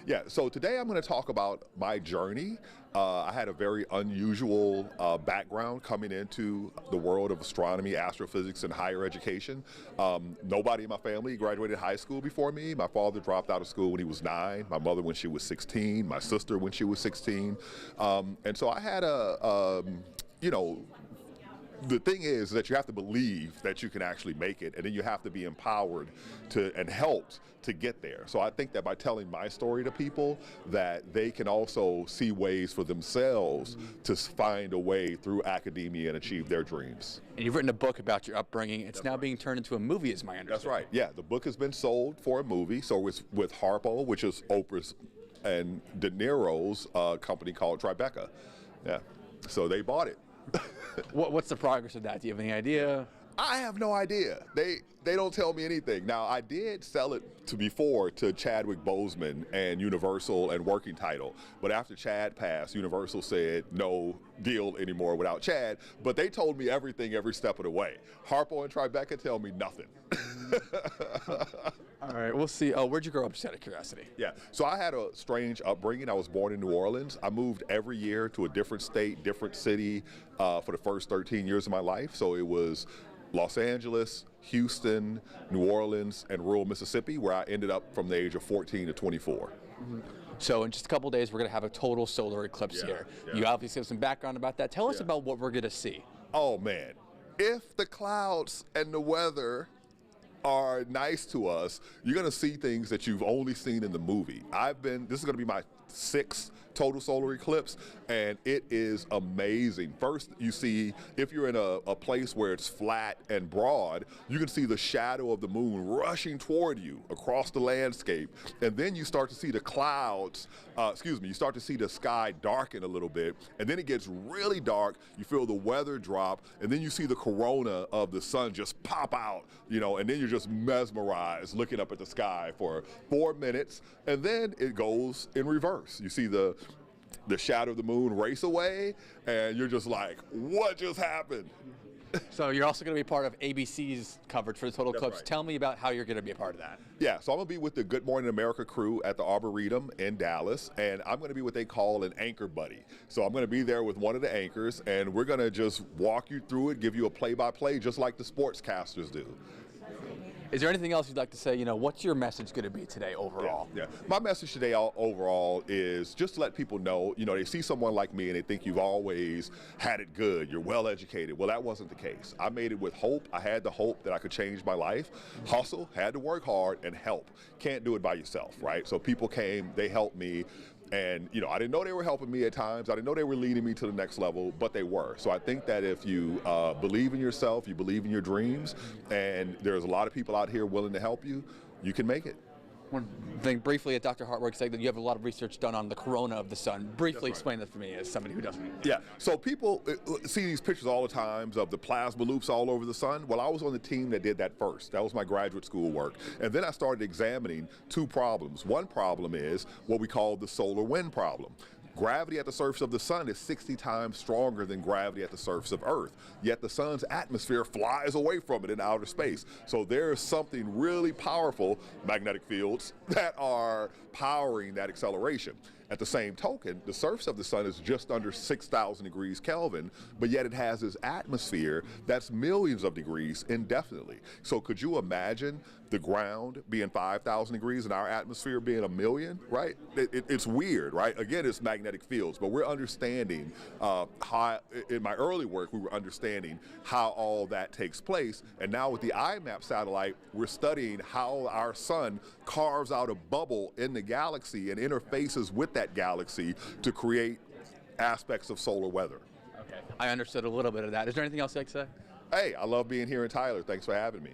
Yeah, so today I'm going to talk about my journey. I had a very unusual background coming into the world of astronomy, astrophysics, and higher education. Nobody in my family graduated high school before me. My father dropped out of school when he was 9, my mother when she was 16, my sister when she was 16. And so I had the thing is that you have to believe that you can actually make it, and then you have to be empowered and helped to get there. So I think that by telling my story to people, that they can also see ways for themselves to find a way through academia and achieve their dreams. And you've written a book about your upbringing. It's now being turned into a movie, is my understanding. That's right. Yeah, the book has been sold for a movie. So it's with Harpo, which is Oprah's and De Niro's company called Tribeca. Yeah, so they bought it. What's the progress of that? Do you have any idea? I have no idea. They don't tell me anything. Now, I did sell it before to Chadwick Boseman and Universal and Working Title, but after Chad passed, Universal said no deal anymore without Chad, but they told me everything every step of the way. Harpo and Tribeca tell me nothing. All right, we'll see. Oh, where'd you grow up, just out of curiosity? Yeah, so I had a strange upbringing. I was born in New Orleans. I moved every year to a different state, different city for the first 13 years of my life. So it was Los Angeles, Houston, New Orleans, and rural Mississippi, where I ended up from the age of 14 to 24. Mm-hmm. So in just a couple of days, we're going to have a total solar eclipse here. Yeah. You obviously have some background about that. Tell us about what we're going to see. Oh, man. If the clouds and the weather are nice to us, you're going to see things that you've only seen in the movie. This is going to be my 6th total solar eclipse, and it is amazing. First, you see, if you're in a place where it's flat and broad, you can see the shadow of the moon rushing toward you across the landscape, and then you start to see the clouds, you start to see the sky darken a little bit, and then it gets really dark, you feel the weather drop, and then you see the corona of the sun just pop out, and then you're just mesmerized looking up at the sky for 4 minutes, and then it goes in reverse. You see the shadow of the moon race away, and you're just like, what just happened? So you're also going to be part of ABC's coverage for the total eclipse. Right. Tell me about how you're going to be a part of that. Yeah, so I'm going to be with the Good Morning America crew at the Arboretum in Dallas, and I'm going to be what they call an anchor buddy. So I'm going to be there with one of the anchors, and we're going to just walk you through it, give you a play-by-play, just like the sportscasters do. Is there anything else you'd like to say? What's your message going to be today overall? Yeah. My message today overall is just to let people know, they see someone like me and they think you've always had it good, you're well educated. Well, that wasn't the case. I made it with hope. I had the hope that I could change my life. Hustle, had to work hard, and help. Can't do it by yourself, right? So people came, they helped me. And, I didn't know they were helping me at times. I didn't know they were leading me to the next level, but they were. So I think that if you believe in yourself, you believe in your dreams, and there's a lot of people out here willing to help you, you can make it. One thing briefly at Dr. Hartwig said that you have a lot of research done on the corona of the sun. Briefly explain that for me as somebody who doesn't. Yeah, so people see these pictures all the time of the plasma loops all over the sun. Well, I was on the team that did that first. That was my graduate school work. And then I started examining 2 problems. One problem is what we call the solar wind problem. Gravity at the surface of the sun is 60 times stronger than gravity at the surface of Earth, yet the sun's atmosphere flies away from it in outer space. So there's something really powerful, magnetic fields, that are powering that acceleration. At the same token, the surface of the sun is just under 6,000 degrees Kelvin, but yet it has this atmosphere that's millions of degrees indefinitely. So could you imagine the ground being 5,000 degrees and our atmosphere being 1,000,000, right? It's weird, right? Again, it's magnetic fields, but we're understanding how, in my early work, we were understanding how all that takes place. And now with the IMAP satellite, we're studying how our sun carves out a bubble in the galaxy and interfaces with that galaxy to create aspects of solar weather. Okay, I understood a little bit of that. Is there anything else you'd like to say? Hey, I love being here in Tyler. Thanks for having me.